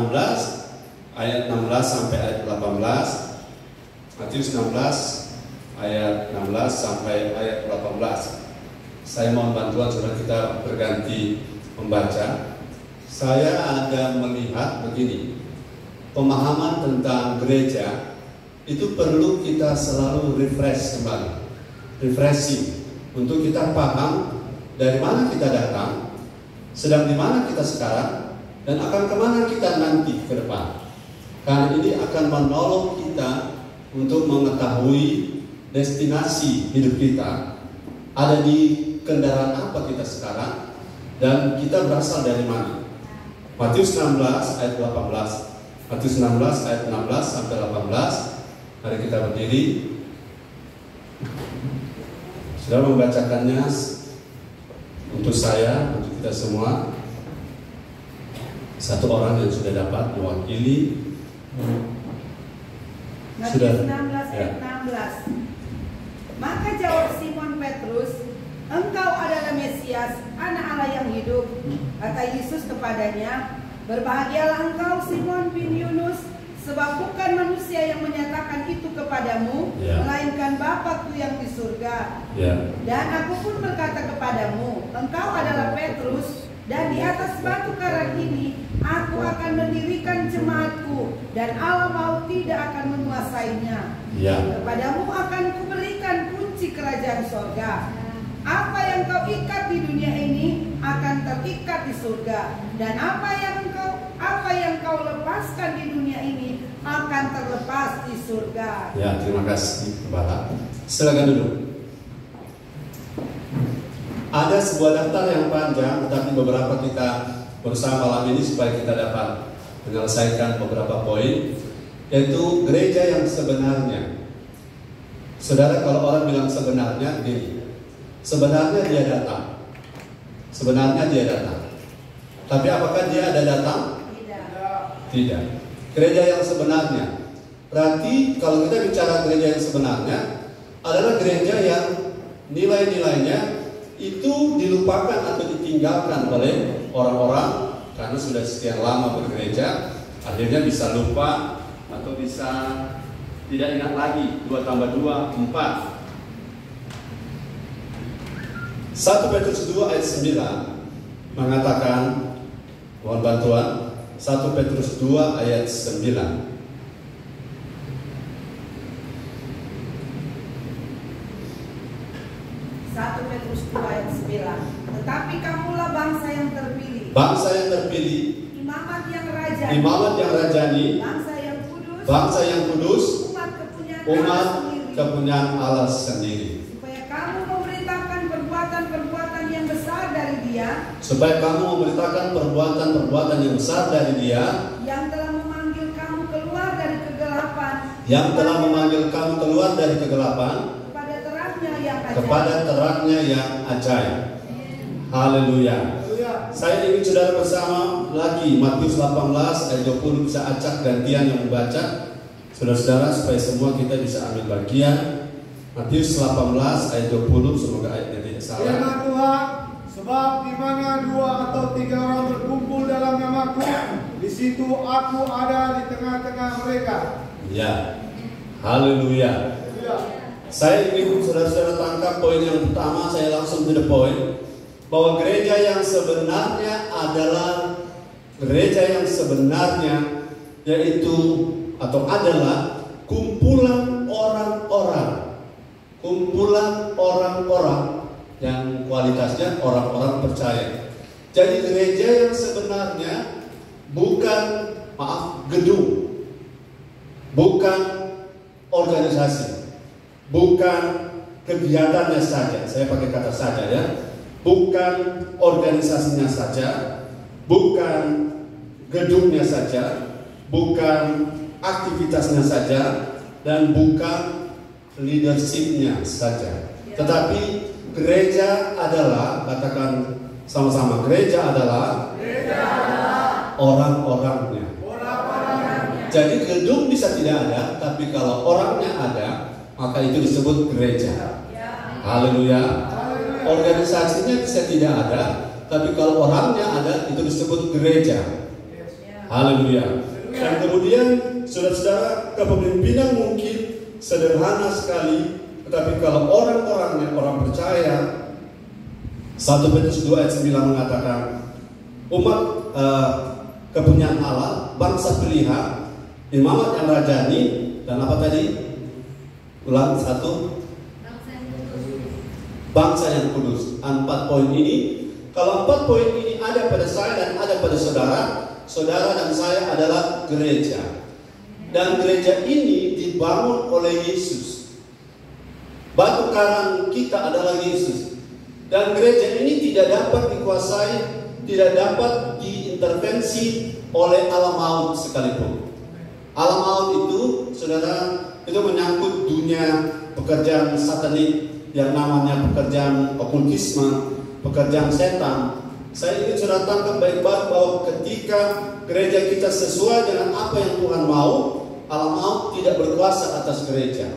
16 ayat 16 sampai ayat 18. Matius 16 ayat 16 sampai ayat 18. Saya mohon bantuan saudara, kita berganti membaca. Saya ada melihat begini, pemahaman tentang gereja itu perlu kita selalu refresh kembali, refreshing, untuk kita paham dari mana kita datang, sedang di mana kita sekarang, dan akan kemana kita nanti ke depan. Karena ini akan menolong kita untuk mengetahui destinasi hidup kita, ada di kendaraan apa kita sekarang, dan kita berasal dari mana. Matius 16 ayat 18. Matius 16 ayat 16 sampai 18. Mari kita berdiri. Sudah membacakannya untuk saya, untuk kita semua. Satu orang yang sudah dapat mewakili. Matius 16 ayat 16. Maka jawab Simon Petrus, "Engkau adalah Mesias, Anak Allah yang hidup." Kata Yesus kepadanya, "Berbahagialah engkau Simon bin Yunus, sebab bukan manusia yang menyatakan itu kepadamu, melainkan Bapa-Ku yang di surga. Dan aku pun berkata kepadamu, engkau adalah Petrus, dan di atas batu karang ini aku akan mendirikan jemaatku, dan alam maut tidak akan menguasainya. Kepadamu akan kuberikan kunci kerajaan sorga. Apa yang kau ikat di dunia ini akan terikat di surga, dan apa yang kau lepaskan di dunia ini akan terlepas di surga." Ya, terima kasih Gembala. Silakan duduk. Ada sebuah daftar yang panjang, tetapi beberapa kita berusaha malam ini supaya kita dapat menyelesaikan beberapa poin, yaitu gereja yang sebenarnya. Saudara, kalau orang bilang sebenarnya, gini, sebenarnya dia datang. Sebenarnya dia datang. Tapi apakah dia ada datang? Tidak. Gereja yang sebenarnya. Berarti kalau kita bicara gereja yang sebenarnya adalah gereja yang nilai-nilainya itu dilupakan atau ditinggalkan oleh orang-orang karena sudah sekian lama bergereja, akhirnya bisa lupa atau bisa tidak ingat lagi. 2 tambah 2, 4. 1 Petrus 2 ayat 9 mengatakan, mohon bantuan, 1 Petrus 2 ayat 9. Petrus 2 ayat 9. Tetapi kamulah bangsa yang terpilih. Bangsa yang terpilih. Imamat yang rajani. Imamat yang rajani. Bangsa yang kudus. Bangsa yang kudus. Umat kepunyaan Allah sendiri. Supaya kamu memberitakan perbuatan-perbuatan yang besar dari Dia. Supaya kamu memberitakan perbuatan-perbuatan yang besar dari Dia. Yang telah memanggil kamu keluar dari kegelapan. Yang telah memanggil kamu keluar dari kegelapan. Kepada terangnya yang ajaib. Haleluya. Saya ingin saudara bersama lagi Matius 18 ayat 20, bisa acak gantian yang membaca, saudara-saudara, supaya semua kita bisa ambil bagian. Matius 18 ayat 20, semoga ayatnya tidak salah. Firman Tuhan, sebab di mana 2 atau 3 orang berkumpul dalam namaku, di situ aku ada di tengah-tengah mereka. Ya. Haleluya. Saya ingin saudara-saudara tangkap poin yang pertama, saya langsung to the point, bahwa gereja yang sebenarnya adalah gereja yang sebenarnya yaitu atau adalah kumpulan orang-orang yang kualitasnya orang-orang percaya. Jadi gereja yang sebenarnya bukan gedung, bukan organisasi, bukan kegiatannya saja, saya pakai kata saja ya, bukan organisasinya saja, bukan gedungnya saja, bukan aktivitasnya saja, dan bukan leadershipnya saja. Tetapi gereja adalah, katakan sama-sama, gereja adalah orang-orangnya. Jadi gedung bisa tidak ada, tapi kalau orangnya ada, maka itu disebut gereja. Haleluya. Organisasinya bisa tidak ada, tapi kalau orangnya ada, itu disebut gereja. Haleluya. Dan kemudian saudara-saudara, kepemimpinan mungkin sederhana sekali, tetapi kalau orang-orangnya orang percaya, 1 Petrus 2 ayat 9 mengatakan umat kepunyaan Allah, bangsa pilihan, imamat yang rajani, dan apa tadi? Ulang satu, bangsa yang kudus. 4 poin ini, kalau 4 poin ini ada pada saya dan ada pada saudara, saudara dan saya adalah gereja. Dan gereja ini dibangun oleh Yesus. Batu karang kita adalah Yesus. Dan gereja ini tidak dapat dikuasai, tidak dapat diintervensi oleh alam maut sekalipun. Alam maut itu, saudara, itu menyangkut dunia pekerjaan satanik yang namanya pekerjaan okultisme, pekerjaan setan. Saya ingin saudara tangkap baik-baik bahwa ketika gereja kita sesuai dengan apa yang Tuhan mau, alam maut tidak berkuasa atas gereja.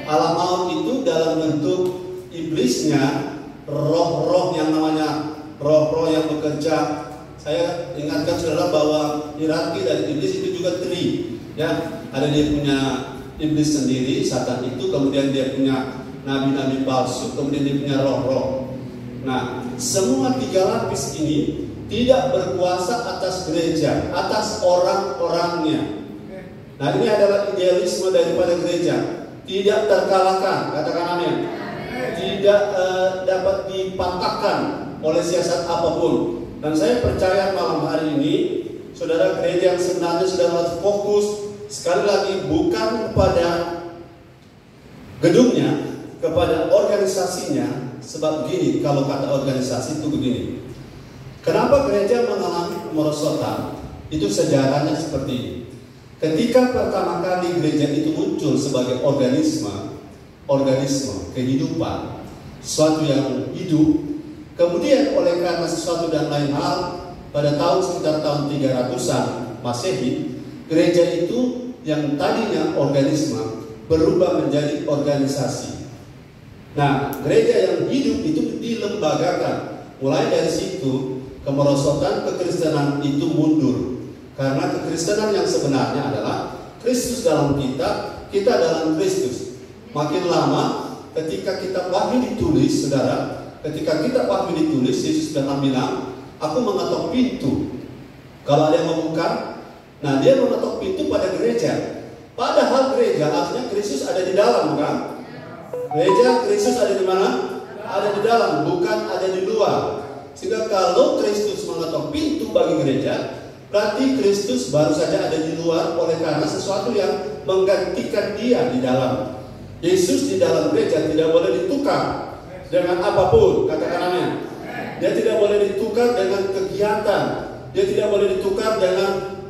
Alam maut itu dalam bentuk iblisnya, roh-roh yang namanya roh-roh yang bekerja. Saya ingatkan saudara bahwa hierarki dari iblis itu juga tri, ya. Ada dia punya iblis sendiri, Satan itu, kemudian dia punya nabi-nabi palsu, kemudian dia punya roh-roh. Nah, semua 3 lapis ini tidak berkuasa atas gereja, atas orang-orangnya. Nah, ini adalah idealisme daripada gereja. Tidak terkalahkan, katakan amin. Tidak dapat dipatahkan oleh siasat apapun. Dan saya percaya malam hari ini, saudara, gereja yang sebenarnya sudah harus fokus sekali lagi bukan kepada gedungnya, kepada organisasinya. Sebab begini, kalau kata organisasi itu begini. Kenapa gereja mengalami kemerosotan? Itu sejarahnya seperti ini. Ketika pertama kali gereja itu muncul sebagai organisme kehidupan, sesuatu yang hidup, kemudian oleh karena sesuatu dan lain hal, pada tahun sekitar tahun 300-an Masehi, gereja itu yang tadinya organisme berubah menjadi organisasi. Nah, gereja yang hidup itu dilembagakan. Mulai dari situ, kemerosotan kekristenan itu mundur. Karena kekristenan yang sebenarnya adalah Kristus dalam kita, kita dalam Kristus. Makin lama, ketika kitab Wahyu ditulis, saudara, ketika kitab Wahyu ditulis, Yesus datang bilang, aku mengetok pintu. Kalau ada yang membuka, nah dia mengetok pintu pada gereja. Padahal gereja artinya Kristus ada di dalam, kan? Gereja Kristus ada di mana? Ada di dalam, bukan ada di luar. Sehingga kalau Kristus mengetok pintu bagi gereja, berarti Kristus baru saja ada di luar oleh karena sesuatu yang menggantikan dia di dalam. Yesus di dalam gereja tidak boleh ditukar dengan apapun, katakan amin. Dia tidak boleh ditukar dengan kegiatan. Dia tidak boleh ditukar dengan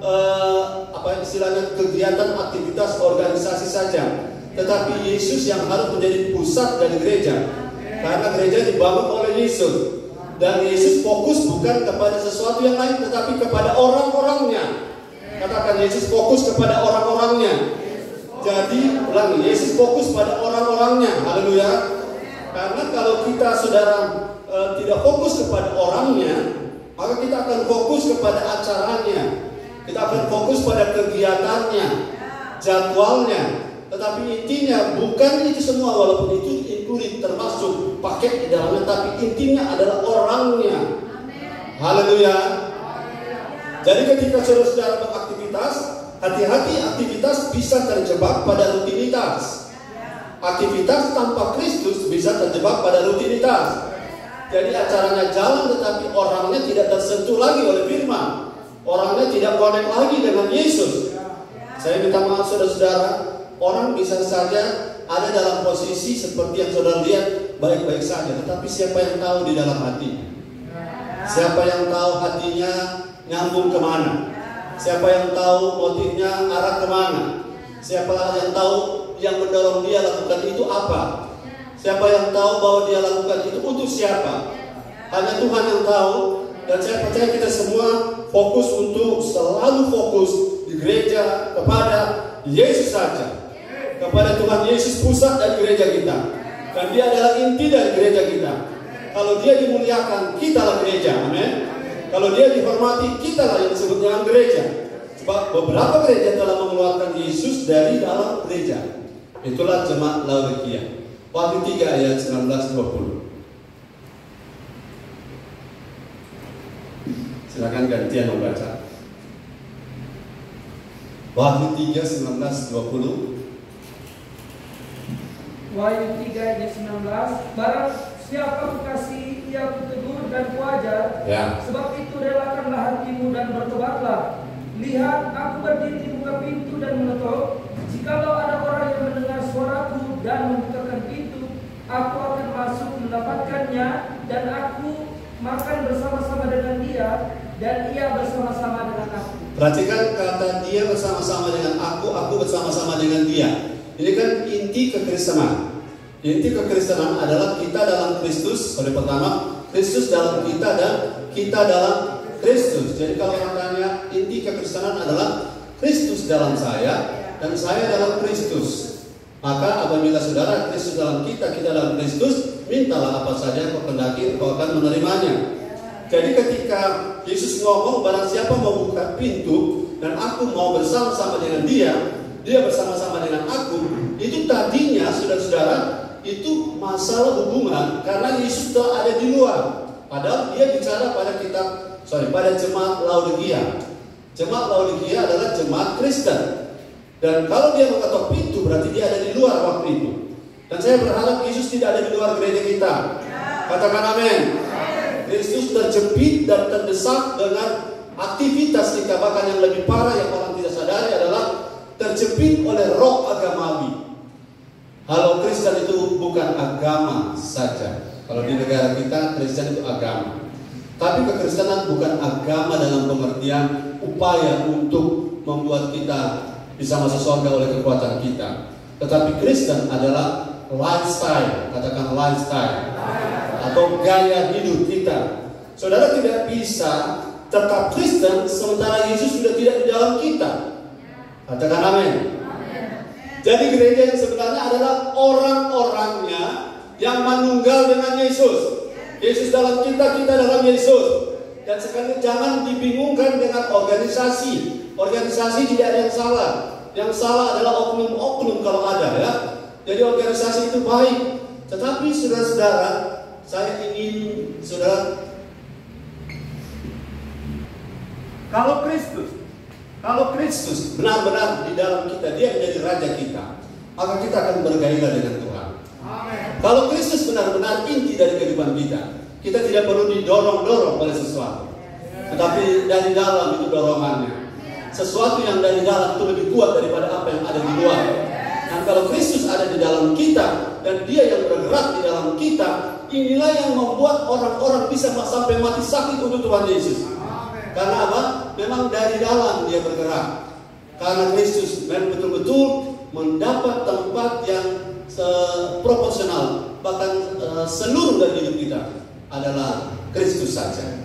kegiatan aktivitas organisasi saja. Tetapi Yesus yang harus menjadi pusat dari gereja. Karena gereja dibangun oleh Yesus. Dan Yesus fokus bukan kepada sesuatu yang lain, tetapi kepada orang-orangnya. Katakan, Yesus fokus kepada orang-orangnya. Jadi, ulangi, Yesus fokus pada orang-orangnya. Haleluya. Karena kalau kita, saudara, tidak fokus kepada orangnya, maka kita akan fokus kepada acaranya. Kita akan fokus pada kegiatannya, jadwalnya. Tetapi intinya bukan itu semua, walaupun itu include termasuk paket di dalamnya, tapi intinya adalah orangnya. Haleluya. Jadi ketika saudara-saudara beraktivitas, hati-hati, aktivitas bisa terjebak pada rutinitas. Aktivitas tanpa Kristus bisa terjebak pada rutinitas. Jadi acaranya jalan, tetapi orangnya tidak tersentuh lagi oleh firman. Orangnya tidak connect lagi dengan Yesus. Saya minta maaf saudara-saudara, orang bisa saja ada dalam posisi seperti yang saudara lihat baik-baik saja, tetapi siapa yang tahu di dalam hatinya? Siapa yang tahu hatinya nyambung kemana? Siapa yang tahu motifnya arah kemana? Siapa yang tahu yang mendorong dia lakukan itu apa? Siapa yang tahu bahwa dia lakukan itu untuk siapa? Hanya Tuhan yang tahu. Dan saya percaya kita semua fokus untuk selalu fokus di gereja kepada Yesus saja. Kepada Tuhan Yesus pusat dari gereja kita. Dan dia adalah inti dari gereja kita. Kalau dia dimuliakan, kita lah gereja. Amin. Kalau dia dihormati, kita lah yang disebut dengan gereja. beberapa gereja telah mengeluarkan Yesus dari dalam gereja. Itulah jemaat Laodikia. Wahyu 3 ayat 19-20. Silakan gantian membaca. Wahyu 3 19-20. Wahyu 3 ayat 19. Barang siapa kekasih ia kutegur dan kuajar, Ya. sebab itu relakanlah hatimu dan bertobatlah. Lihat, aku berdiri di buka pintu dan mengetuk. Jikalau ada orang yang mendengar suaraku dan membukakan pintu, aku akan masuk mendapatkannya, dan aku makan bersama-sama dengan dia, dan ia bersama-sama dengan aku. Perhatikan kata dia bersama-sama dengan aku bersama-sama dengan dia. Ini kan inti kekristenan. Inti kekristenan adalah kita dalam Kristus. Oleh pertama, Kristus dalam kita dan kita dalam Kristus. Jadi kalau orang tanya, inti kekristenan adalah Kristus dalam saya dan saya dalam Kristus. Maka apabila saudara Kristus dalam kita, kita dalam Kristus, mintalah apa saja yang kau kehendaki, kau akan menerimanya. Jadi ketika Yesus ngomong, barang siapa mau buka pintu dan aku mau bersama-sama dengan dia, dia bersama-sama dengan aku, itu tadinya saudara-saudara itu masalah hubungan karena Yesus telah ada di luar. Padahal dia bicara pada jemaat Laodikia. Jemaat Laodikia adalah jemaat Kristen. Dan kalau dia mengetok pintu berarti dia ada di luar waktu itu. Dan saya berharap Yesus tidak ada di luar gereja kita. Katakan amin. Kristus terjepit dan terdesak dengan aktivitas kita, bahkan yang lebih parah yang orang tidak sadari adalah terjepit oleh roh agamawi. Halo, Kristen itu bukan agama saja. Kalau di negara kita Kristen itu agama. Tapi kekristenan bukan agama dalam pengertian upaya untuk membuat kita bisa masuk surga oleh kekuatan kita. Tetapi Kristen adalah lifestyle, katakan lifestyle, atau gaya hidup kita. Saudara tidak bisa tetap Kristen sementara Yesus sudah tidak di dalam kita. Katakan amin. Jadi gereja yang sebenarnya adalah orang-orangnya yang manunggal dengan Yesus. Yesus dalam kita, kita dalam Yesus. Dan sekali jangan dibingungkan dengan organisasi. Organisasi tidak ada yang salah. Yang salah adalah oknum-oknum kalau ada ya. Jadi organisasi itu baik. Tetapi saudara-saudara, saya ingin saudara, kalau Kristus benar-benar di dalam kita, dia menjadi raja kita, maka kita akan bergairah dengan Tuhan. Amen. Kalau Kristus benar-benar inti dari kehidupan kita tidak perlu didorong-dorong oleh sesuatu, tetapi dari dalam itu dorongannya. Sesuatu yang dari dalam itu lebih kuat daripada apa yang ada di luar. Dan kalau Kristus ada di dalam kita dan dia yang bergerak di dalam kita, inilah yang membuat orang-orang bisa sampai mati sakit untuk Tuhan Yesus. Karena apa? Memang dari dalam dia bergerak. Karena Kristus memang betul-betul mendapat tempat yang proporsional, bahkan seluruh dari hidup kita adalah Kristus saja.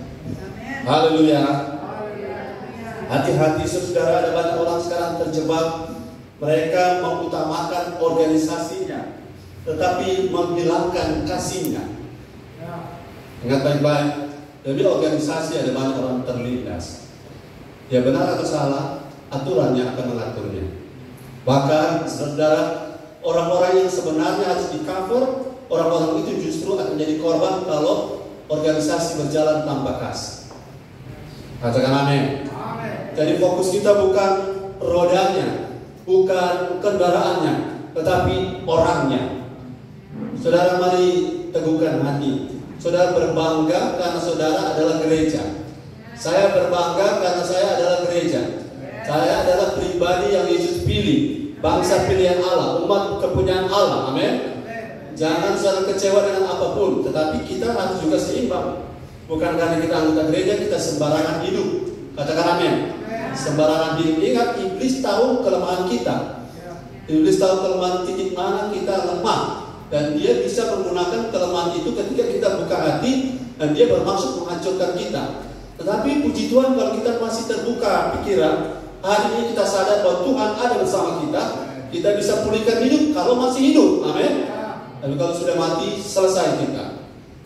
Haleluya. Hati-hati saudara, ada banyak orang sekarang terjebak. Mereka mengutamakan organisasinya, tetapi menghilangkan kasihnya. Ingat baik-baik. Jadi organisasi ada banyak orang terlindas. Ya benar atau salah, aturannya akan mengaturnya. Bahkan saudara, orang-orang yang sebenarnya harus di-cover, orang-orang itu justru akan jadi korban kalau organisasi berjalan tanpa kas. Katakan amin. Jadi fokus kita bukan rodanya, bukan kendaraannya, tetapi orangnya. Saudara, mari teguhkan hati. Saudara berbangga karena saudara adalah gereja. Saya berbangga karena saya adalah gereja. Saya adalah pribadi yang Yesus pilih, bangsa pilihan Allah, umat kepunyaan Allah. Amin. Jangan saudara kecewa dengan apapun, tetapi kita harus juga seimbang. Bukan karena kita anggota gereja kita sembarangan hidup. Katakan amin. Sembarangan hidup. Ingat, iblis tahu kelemahan kita. Iblis tahu kelemahan titik mana kita lemah. Dan dia bisa menggunakan kelemahan itu ketika kita buka hati dan dia bermaksud menghancurkan kita. Tetapi puji Tuhan kalau kita masih terbuka pikiran, hari ini kita sadar bahwa Tuhan ada bersama kita. Kita bisa pulihkan hidup kalau masih hidup. Amin. Tapi kalau sudah mati, selesai kita.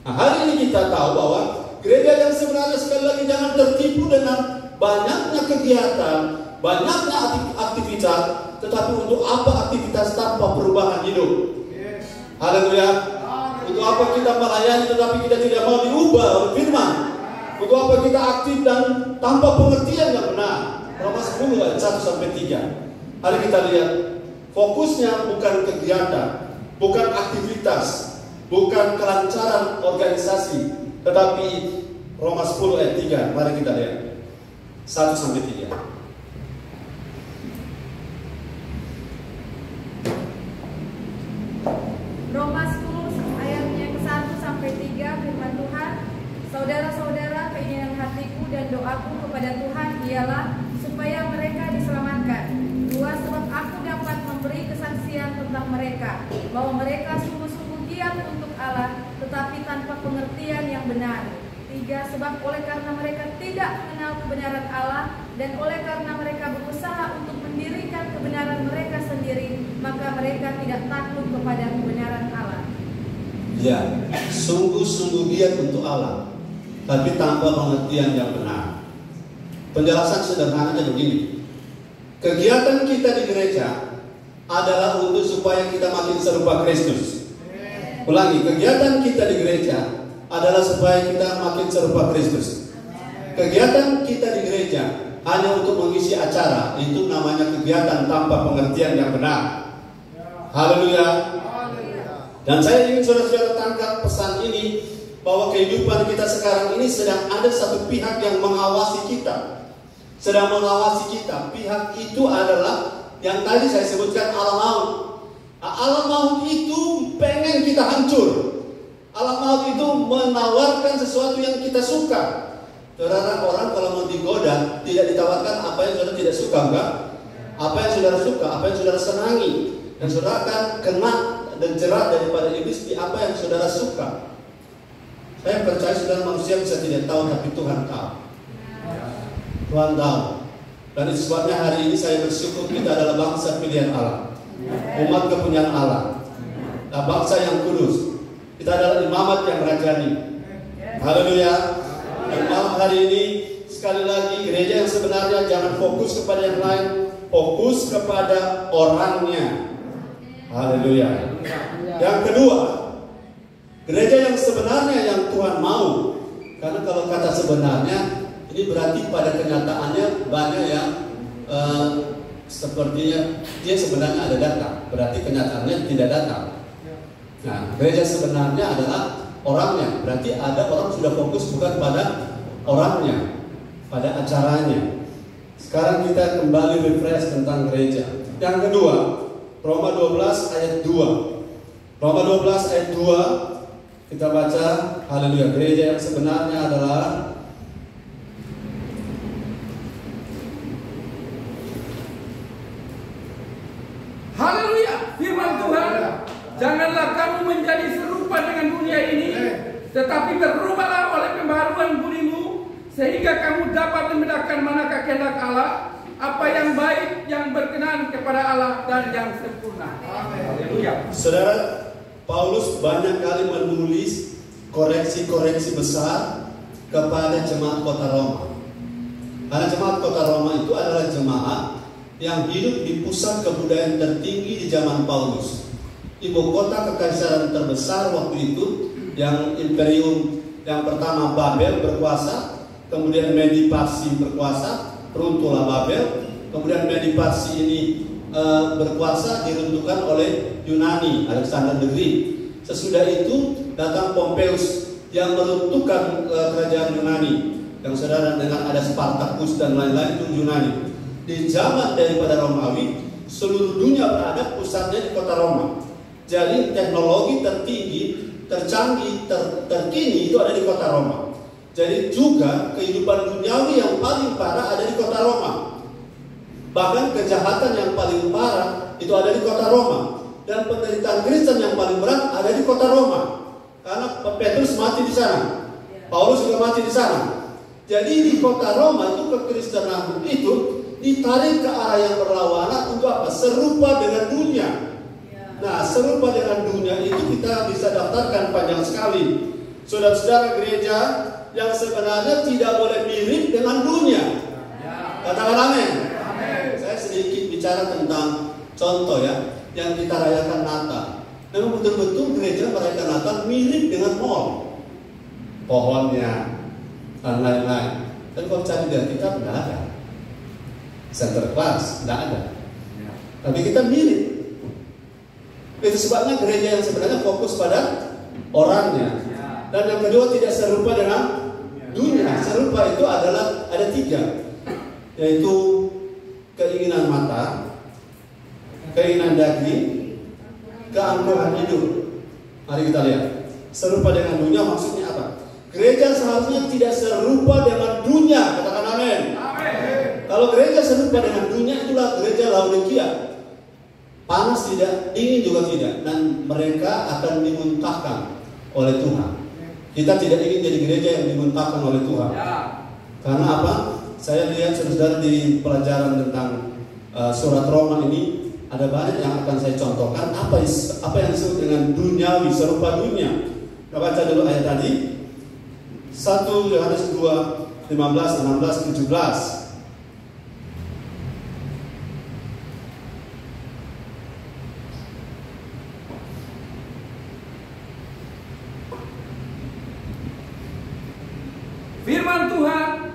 Nah, hari ini kita tahu bahwa gereja yang sebenarnya, sekali lagi jangan tertipu dengan banyaknya kegiatan, banyaknya aktivitas, tetapi untuk apa aktivitas tanpa perubahan hidup? Haleluya. Untuk apa kita melayani tetapi kita tidak mau diubah oleh firman? Untuk apa kita aktif dan tanpa pengertian yang benar? Roma 10 ayat 1-3. Hari kita lihat, fokusnya bukan kegiatan, bukan aktivitas, bukan kelancaran organisasi, tetapi Roma 10 ayat 3. Mari kita lihat 1-3. Roma 10 ayatnya ke-1-3, firman Tuhan, saudara-saudara, keinginan hatiku dan doaku kepada Tuhan ialah supaya mereka diselamatkan. 2, sebab aku dapat memberi kesaksian tentang mereka, bahwa mereka sungguh-sungguh giat untuk Allah, tetapi tanpa pengertian yang benar. 3, sebab oleh karena mereka tidak mengenal kebenaran Allah, dan oleh karena mereka berusaha untuk mendirikan kebenaran mereka sendiri, maka mereka tidak takut kepada kebenaran Allah. Ya, sungguh-sungguh giat untuk Allah, tapi tanpa pengertian yang benar. Penjelasan sederhananya begini. Kegiatan kita di gereja adalah untuk supaya kita makin serupa Kristus. Ulangi, kegiatan kita di gereja adalah supaya kita makin serupa Kristus. Kegiatan kita di gereja hanya untuk mengisi acara, itu namanya kegiatan tanpa pengertian yang benar. Haleluya. Dan saya ingin saudara-saudara tangkap pesan ini, bahwa kehidupan kita sekarang ini sedang ada satu pihak yang mengawasi kita. Sedang mengawasi kita. Pihak itu adalah yang tadi saya sebutkan, alam maut. Alam maut itu pengen kita hancur. Alam maut itu menawarkan sesuatu yang kita suka. Saudara, orang kalau mau digoda tidak ditawarkan apa yang saudara tidak suka, enggak? Apa yang saudara suka, apa yang saudara senangi, dan saudara akan kena dan jerat daripada iblis di apa yang saudara suka. Saya percaya saudara, manusia bisa tidak tahu, tapi Tuhan tahu. Tuhan tahu. Dan itu sebabnya hari ini saya bersyukur kita adalah bangsa pilihan Allah, umat kepunyaan Allah, nah, bangsa yang kudus. Kita adalah imamat yang rajani. Haleluya. Dan malam hari ini sekali lagi, gereja yang sebenarnya jangan fokus kepada yang lain, fokus kepada orangnya. Haleluya. Yang kedua, gereja yang sebenarnya yang Tuhan mau. Karena kalau kata sebenarnya, ini berarti pada kenyataannya banyak yang sepertinya dia sebenarnya ada datang, berarti kenyataannya tidak datang. Nah, gereja sebenarnya adalah orangnya, berarti ada orang sudah fokus bukan pada orangnya, pada acaranya. Sekarang kita kembali refresh tentang gereja. Yang kedua, Roma 12 ayat 2. Roma 12 ayat 2 kita baca, haleluya. Gereja yang sebenarnya adalah Haleluya, firman Tuhan, janganlah kamu menjadi serupa dengan dunia ini, tetapi berubahlah oleh pembaharuan budimu, sehingga kamu dapat membedakan manakah kehendak Allah, apa yang baik, yang berkenan kepada Allah, dan yang sempurna. Haleluya. Saudara, Paulus banyak kali menulis koreksi-koreksi besar kepada jemaat kota Roma. Karena jemaat kota Roma itu adalah jemaat yang hidup di pusat kebudayaan tertinggi di zaman Paulus. Ibu kota kekaisaran terbesar waktu itu, yang imperium yang pertama Babel berkuasa, kemudian Medi Parsi berkuasa, runtuhlah Babel, kemudian Medi Parsi ini berkuasa, diruntuhkan oleh Yunani, Alexander the Great. Sesudah itu datang Pompeius yang meruntuhkan kerajaan Yunani, yang saudara dengan ada Spartacus dan lain-lain, itu Yunani. Di zaman daripada Romawi, seluruh dunia berada pusatnya di kota Roma. Jadi teknologi tertinggi, tercanggih, terkini itu ada di kota Roma. Jadi juga kehidupan duniawi yang paling parah ada di kota Roma. Bahkan kejahatan yang paling parah itu ada di kota Roma. Dan penderitaan Kristen yang paling berat ada di kota Roma. Karena Petrus mati di sana, Paulus juga mati di sana. Jadi di kota Roma itu kekristenan itu ditarik ke arah yang berlawanan untuk apa? Serupa dengan dunia. Nah, serupa dengan dunia itu kita bisa daftarkan panjang sekali. Saudara-saudara, gereja yang sebenarnya tidak boleh mirip dengan dunia. Katakan amin. bicara tentang contoh ya, yang kita rayakan Natal. Memang betul-betul gereja merayakan Natal mirip dengan mall, pohonnya dan lain-lain. Tapi kalau cari di Alkitab tidak ada, center class tidak ada. Tapi kita mirip. Itu sebabnya gereja yang sebenarnya fokus pada orangnya. Dan yang kedua, tidak serupa dengan dunia. Serupa itu adalah ada 3, yaitu keinginan mata, keinginan daging, keangkuhan hidup. Mari kita lihat. Serupa dengan dunia maksudnya apa? Gereja seharusnya tidak serupa dengan dunia. Katakan amin. Kalau gereja serupa dengan dunia, itulah gereja Laodikia. Panas tidak, dingin juga tidak, dan mereka akan dimuntahkan oleh Tuhan. Kita tidak ingin jadi gereja yang dimuntahkan oleh Tuhan. Karena apa? Saya lihat saudara di pelajaran tentang surat Roma ini ada banyak yang akan saya contohkan. Apa yang disebut dengan duniawi, serupa dunia. Kita baca dulu ayat tadi. 1 Yohanes 2, 15, 16, 17. Firman Tuhan,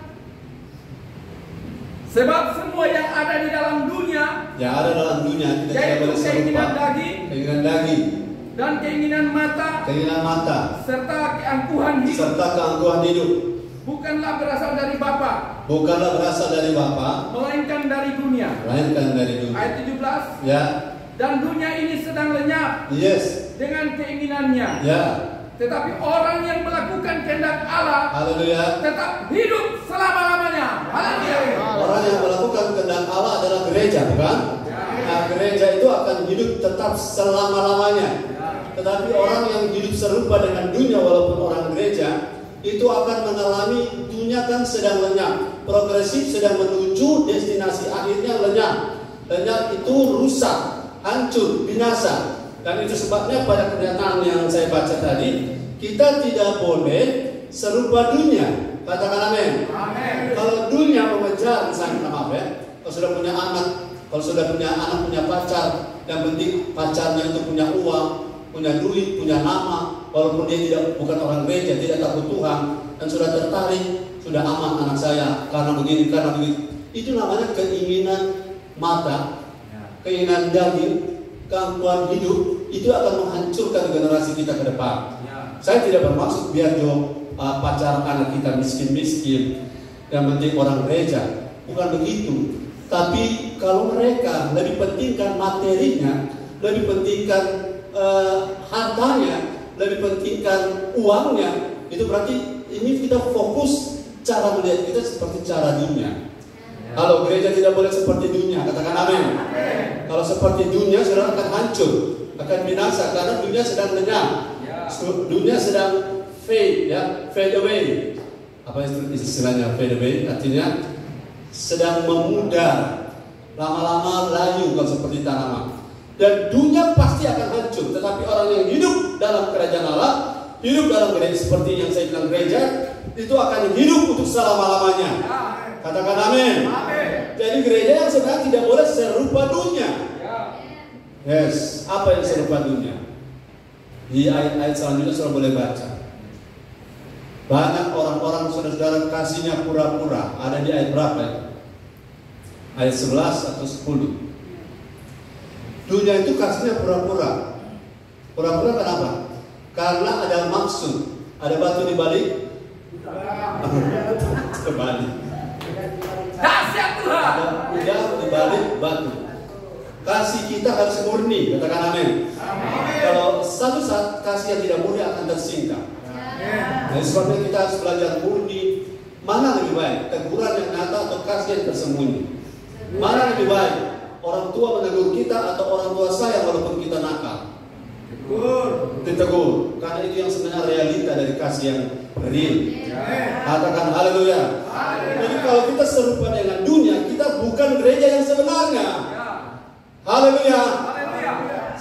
sebab semua yang ada di dalam dunia, yang ada dalam dunia kita tidak boleh serupa. Keinginan daging, dan keinginan mata, serta keangkuhan hidup, bukanlah berasal dari Bapa, melainkan dari dunia. Ayat 17. Ya. Dan dunia ini sedang lenyap. Yes. Dengan keinginannya. Ya. Tetapi orang yang melakukan kehendak Allah, haleluya, tetap hidup selama-lamanya. Haleluya. Orang yang melakukan kehendak Allah adalah gereja, bukan? Nah, gereja itu akan hidup tetap selama-lamanya. Tetapi orang yang hidup serupa dengan dunia walaupun orang gereja, itu akan mengalami dunia kan sedang lenyap, progresif sedang menuju destinasi akhirnya lenyap. Lenyap itu rusak, hancur, binasa. Dan itu sebabnya pada kenyataan yang saya baca tadi, kita tidak boleh serupa dunia. Katakan amin. Kalau dunia mengejar, misalnya maaf ya, kalau sudah punya anak, punya pacar, yang penting pacarnya itu punya uang, punya duit, punya nama, walaupun dia bukan orang gereja, tidak takut Tuhan, dan sudah tertarik, sudah aman anak saya karena begini, karena begitu. Itu namanya keinginan mata, keinginan daging, keangkuhan hidup. Itu akan menghancurkan generasi kita ke depan. Saya tidak bermaksud biar pacar anak kita miskin-miskin, yang penting orang gereja, bukan begitu. Tapi kalau mereka lebih pentingkan materinya, lebih pentingkan hartanya, lebih pentingkan uangnya, itu berarti ini kita fokus cara melihat kita seperti cara dunia. Kalau gereja tidak boleh seperti dunia, katakan amin. Kalau seperti dunia, saudara akan hancur, akan binasa, karena dunia sedang lenyap, dunia sedang fade away. Apa istilahnya fade away? Artinya sedang memudar, lama-lama layu kalau seperti tanaman. Dan dunia pasti akan hancur, tetapi orang yang hidup dalam kerajaan Allah, hidup dalam gereja seperti yang saya bilang gereja, itu akan hidup untuk selama-lamanya. Katakan amin. Jadi gereja yang sebenarnya tidak boleh serupa dunia. Yes, apa yang serupa dunia? Di ayat-ayat selanjutnya saudara boleh baca. Banyak orang-orang saudara-saudara kasihnya pura-pura. Ada di ayat berapa ya? Ayat 11 atau 10. Dunia itu kasihnya pura-pura. Pura-pura kenapa? Karena ada maksud. Ada batu di balik. Kembali. Dahsyat Tuhan. Ada udang di balik batu. Kasih kita harus murni, katakan amin. Kalau satu saat kasih yang tidak murni akan tersingkap. Jadi sebabnya kita harus belajar murni. Mana lebih baik, teguran yang nyata atau kasih yang tersembunyi? Mana lebih baik, orang tua menegur kita atau orang tua sayang walaupun kita nakal? Ditegur, karena itu yang sebenarnya realita dari kasih yang real. Katakan haleluya. Jadi kalau kita serupa dengan dunia, kita bukan gereja yang sebenarnya. Haleluya.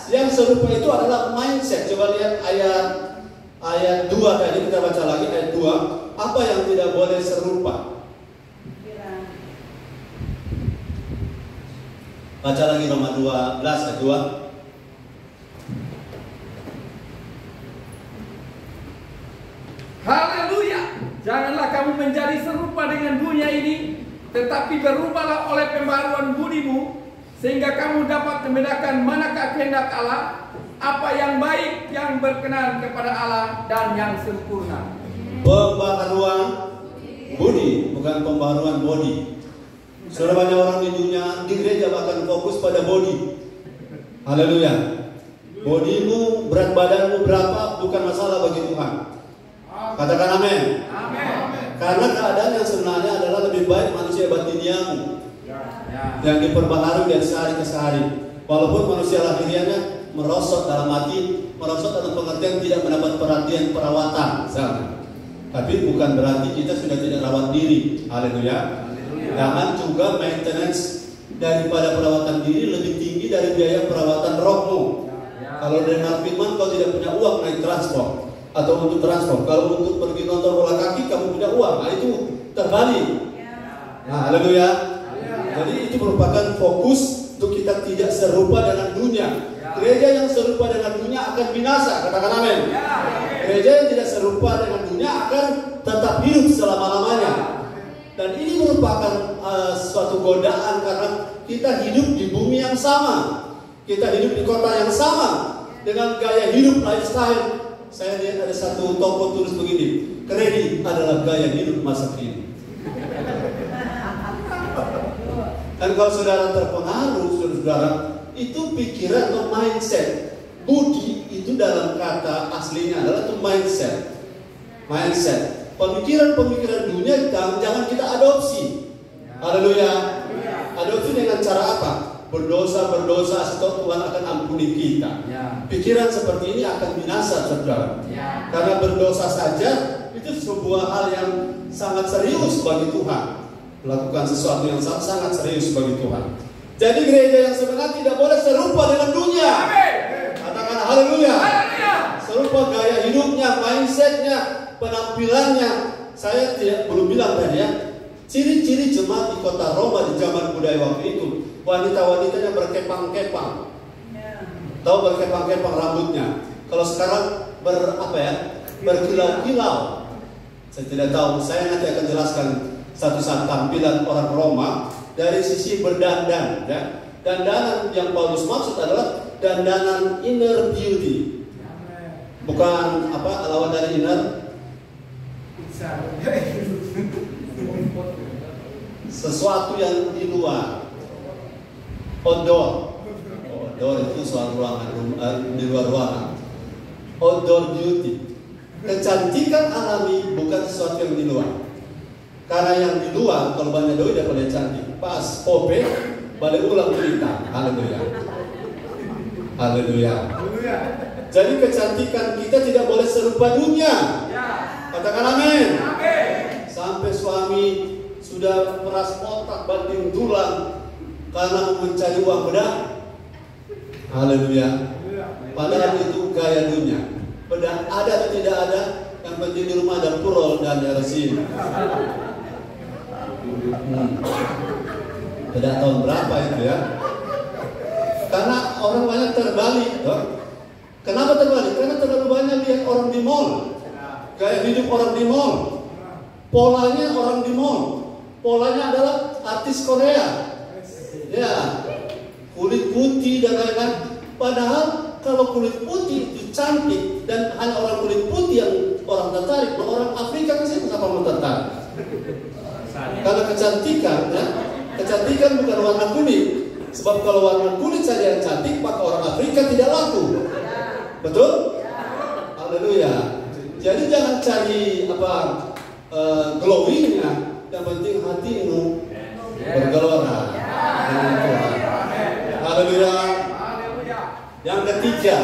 Yang serupa itu adalah mindset. Coba lihat ayat 2 tadi, kita baca lagi ayat 2. Apa yang tidak boleh serupa? Baca lagi Roma 12 ayat 2. Haleluya. Janganlah kamu menjadi serupa dengan dunia ini, tetapi berubahlah oleh pembaruan budimu, sehingga kamu dapat membedakan manakah kehendak Allah, apa yang baik, yang berkenan kepada Allah, dan yang sempurna. Pembaharuan budi, bukan pembaharuan body. Sudah banyak orang di dunia, di gereja bahkan fokus pada body. Haleluya. Bodimu, berat badanmu berapa bukan masalah bagi Tuhan. Katakan amin. Karena keadaan yang sebenarnya adalah lebih baik manusia batiniamu yang diperbaharui dari sehari ke sehari. Walaupun manusia lahiriannya merosot dalam hati, merosot dalam pengertian tidak mendapat perhatian perawatan misalnya. Tapi bukan berarti kita sudah tidak rawat diri. Haleluya. Jangan juga maintenance daripada perawatan diri lebih tinggi dari biaya perawatan rohmu. Kalau dengar firman kau tidak punya uang naik transport atau untuk transport, kalau untuk pergi nonton bola kaki kamu punya uang, nah itu terbalik. Nah, haleluya. Jadi itu merupakan fokus untuk kita tidak serupa dengan dunia. Gereja yang serupa dengan dunia akan binasa. Katakan amin. Gereja yang tidak serupa dengan dunia akan tetap hidup selama-lamanya. Dan ini merupakan suatu godaan karena kita hidup di bumi yang sama. Kita hidup di kota yang sama dengan gaya hidup lifestyle. Saya lihat ada satu toko tulis begini, kredit adalah gaya hidup masa kini. Dan kalau saudara terpengaruh, saudara, itu pikiran atau mindset. Budi itu dalam kata aslinya adalah itu mindset. Mindset. Pemikiran-pemikiran dunia jangan kita adopsi. Haleluya. Adopsi dengan cara apa? Berdosa atau Tuhan akan ampuni kita. Pikiran seperti ini akan binasa, saudara. Karena berdosa saja itu sebuah hal yang sangat serius bagi Tuhan. Melakukan sesuatu yang sangat serius bagi Tuhan. Jadi gereja yang sebenarnya tidak boleh serupa dengan dunia. Katakan haleluya. Serupa gaya hidupnya, mindsetnya, penampilannya. Saya belum bilang tadi ya. Ciri-ciri jemaat di kota Roma di zaman budaya waktu itu, wanita-wanitanya berkepang-kepang. Tahu berkepang-kepang rambutnya. Kalau sekarang berkilau-kilau. Saya tidak tahu. Saya nanti akan jelaskan satu-satu tampilan orang Roma dari sisi berdandan. Ya. Dandanan yang Paulus maksud adalah dandanan inner beauty. Bukan lawan dari inner. Sesuatu yang di luar. Outdoor itu soal ruangan, di luar ruangan. Outdoor beauty. Kecantikan alami bukan sesuatu yang di luar. Karena yang di luar, kalau banyak doi tidak boleh cantik. Pas pope, balik ulang cerita. Haleluya. Haleluya. Jadi kecantikan kita tidak boleh serupa dunia. Katakan amin. Sampai suami sudah meras otak banting tulang karena mencari uang bedah. Haleluya. Padahal itu gaya dunia. Bedah ada atau tidak ada, yang penting di rumah ada purol dan resin. Bedah tahun berapa itu ya? Karena orang banyak terbalik. Kenapa terbalik? Karena terlalu banyak lihat orang di mall. Gaya hidup orang di mall. Polanya orang di mall. Polanya adalah artis Korea. Ya, kulit putih dan lain-lain. Padahal kalau kulit putih itu cantik dan hanya orang kulit putih yang orang tertarik, orang Afrika kan siapa mau tertarik? Karena kecantikan, ya, kecantikan bukan warna kulit. Sebab kalau warna kulit saja yang cantik, maka orang Afrika tidak laku. Betul? Haleluya. Jadi jangan cari glowingnya. Yang penting hatimu bergelora dengan Tuhan. Haleluya. Yang ketiga,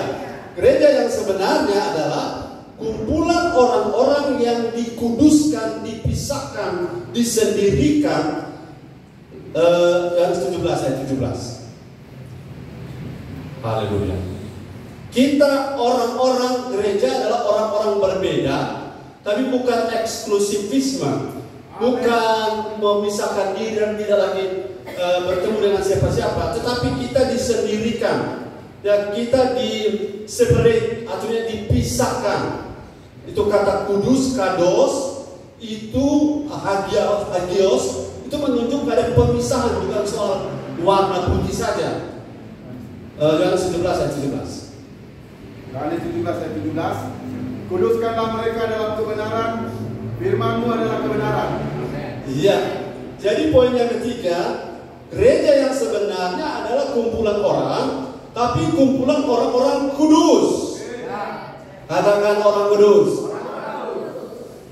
gereja yang sebenarnya adalah kumpulan orang-orang yang dikuduskan, dipisahkan, disendirikan. Yang 17 ayat 17. Haleluya. Kita orang-orang gereja adalah orang-orang berbeda, tapi bukan eksklusivisme. Bukan memisahkan diri dan tidak lagi bertemu dengan siapa-siapa, tetapi kita disendirikan. Dan kita di-separate, artinya dipisahkan. Itu kata kudus, kados, itu hagios, itu menunjukkan ada pemisahan, bukan soal warna putih saja. Yohanes 17 ayat 17. Yohanes 17 ayat 17. Kuduskanlah mereka dalam kebenaran, firman-Mu adalah kebenaran. Iya. Jadi poin yang ketiga, gereja yang sebenarnya adalah kumpulan orang, tapi kumpulan orang-orang kudus. Katakan orang kudus.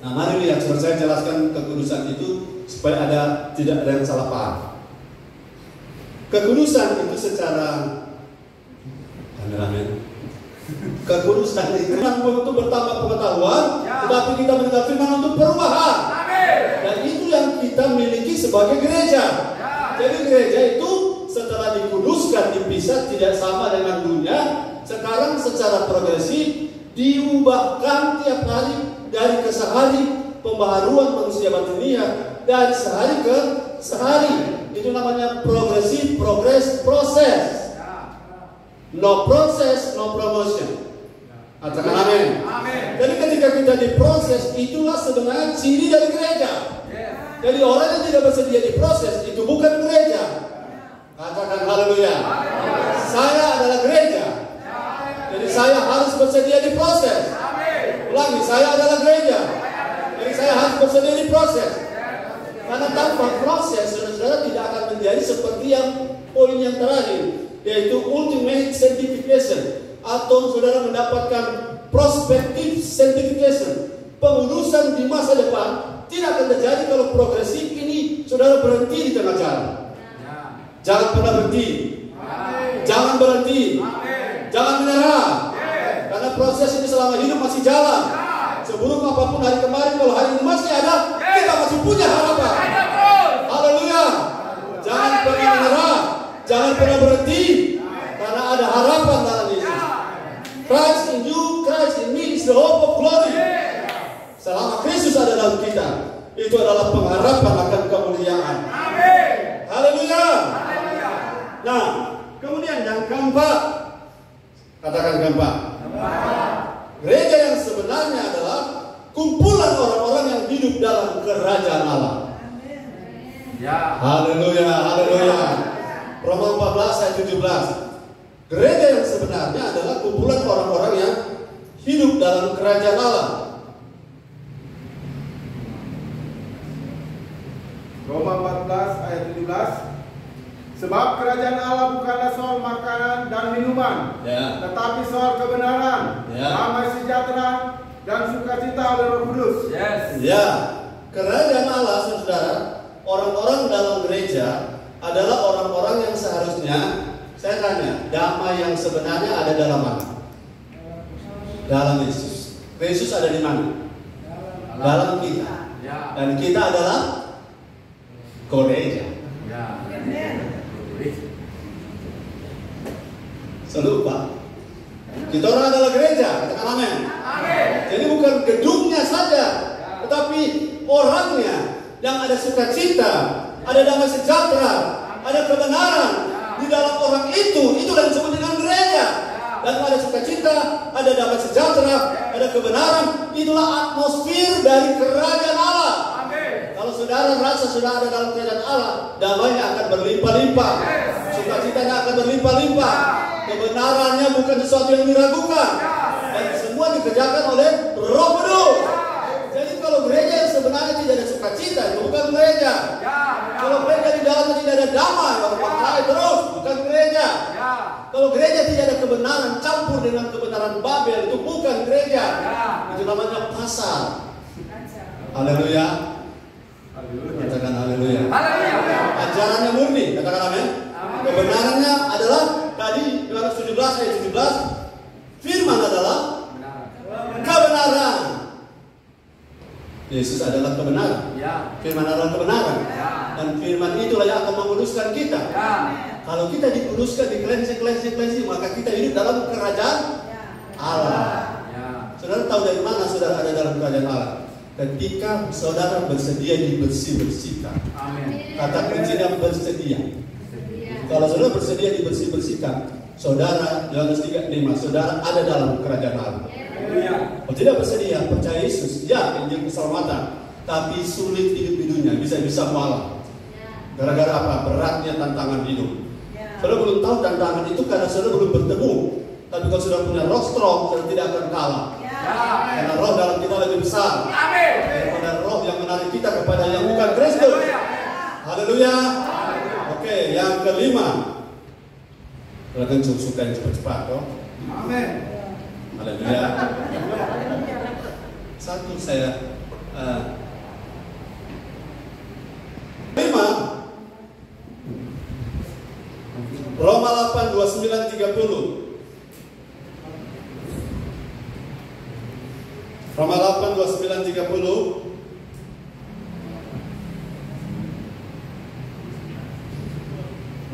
Nah, mari lihat, saya jelaskan kekudusan itu supaya tidak ada yang salah paham. Kekudusan itu secara kekudusan itu untuk bertambah pengetahuan, tetapi kita mendengar firman untuk perubahan. Dan itu yang kita miliki sebagai gereja. Jadi gereja itu setelah dikuduskan, dipisah, tidak sama dengan dunia. Sekarang secara progresif diubahkan tiap hari dari ke sehari, pembaharuan manusia batinia dari sehari ke sehari. Itu namanya progresif, proses. No process, no promotion. Katakan amin. Jadi ketika kita diproses, itulah sebenarnya ciri dari gereja. Jadi orang yang tidak bersedia diproses, itu bukan gereja. Katakan haleluya. Saya adalah gereja. Jadi saya harus bersedia diproses. Ulangi, saya adalah gereja. Jadi saya harus bersedia diproses. Karena tanpa proses, saudara tidak akan menjadi seperti yang poin yang terakhir, yaitu ultimate sanctification, atau saudara mendapatkan prospective sanctification. Pengudusan di masa depan tidak akan terjadi kalau progresif ini saudara berhenti di tengah jalan. Jangan pernah berhenti. Jangan berhenti. Jangan menyerah. Karena proses ini selama hidup masih jalan. Seburuk apapun hari kemarin, kalau hari ini masih ada, kita masih punya harapan. Haleluya. Jangan pernah menyerah. Jangan pernah berhenti. Karena ada harapan dalam Yesus. Christ in you, Christ in me is the hope of glory. Selama Kristus ada dalam kita, itu adalah pengharapan akan kemuliaan. Haleluya. Nah, kemudian yang keempat, katakan keempat. Gereja yang sebenarnya adalah kumpulan orang-orang yang hidup dalam kerajaan Allah. Haleluya, haleluya. Roma 14 ayat 17. Gereja yang sebenarnya adalah kumpulan orang-orang yang hidup dalam kerajaan Allah. Roma 14 ayat 17. Sebab kerajaan Allah bukanlah soal makanan dan minuman, tetapi soal kebenaran, damai sejahtera, dan sukacita oleh Roh Kudus. Ya, kerajaan Allah, saudara, orang-orang dalam gereja adalah orang-orang yang seharusnya, saya tanya, damai yang sebenarnya ada dalam mana? Dalam Yesus. Yesus ada di mana? Dalam kita. Dan kita adalah gereja. Selupa. Kita orang adalah gereja. Katakan amin. Jadi bukan gedungnya saja, tetapi orangnya yang ada sukacita, ada damai sejahtera, ada kebenaran di dalam orang itu yang disebut dengan gereja. Dan ada sukacita, ada damai sejahtera, ada kebenaran. Itulah atmosfer dari kerajaan Allah. Kalau saudara merasa sudah ada dalam kerajaan Allah, damainya akan berlimpah-limpah, sukacitanya akan berlimpah-limpah, kebenarannya bukan sesuatu yang diragukan, dan semua dikerjakan oleh Roh Kudus. Jadi kalau gereja yang sebenarnya tidak ada sukacita, itu bukan gereja. Kalau gereja di dalamnya tidak ada damai, berpakai terus, bukan gereja. Kalau gereja tidak ada kebenaran campur dengan kebenaran Babel, itu bukan gereja. Itu namanya pasar. Haleluya. Katakan haleluya. Ajarannya murni, katakan amin. Kebenarannya adalah tadi Yohanes 17 ayat 17. Firman adalah kebenaran. Yesus adalah kebenaran. Firman adalah kebenaran. Dan firman itulah yang akan menguduskan kita. Kalau kita dikuduskan, di-cleansing, maka kita hidup dalam kerajaan Allah. Saudara tahu dari mana saudara ada dalam kerajaan Allah? Ketika saudara bersedia dibersih-bersihkan. Kata kuncinya bersedia. Kalau saudara bersedia dibersih-bersihkan, saudara, Yohanes 3:5, saudara ada dalam kerajaan Allah. Kalau tidak bersedia, percaya Yesus, ya Injil keselamatan, tapi sulit hidup di dunia, bisa-bisa mualaf. Gara-gara apa? Beratnya tantangan hidup. Saudara belum tahu tantangan itu karena saudara belum bertemu. Tapi kalau sudah punya roh strong, saudara tidak akan kalah. Karena roh dalam kita lebih besar daripada roh yang menarik kita kepada yang bukan Kristus. Haleluya. Oke, yang kelima. Saudara kan suka yang cepat-cepat, toh? Amin. Haleluya. Satu saya lima. Roma 8:29-30. Roma 8:29-30.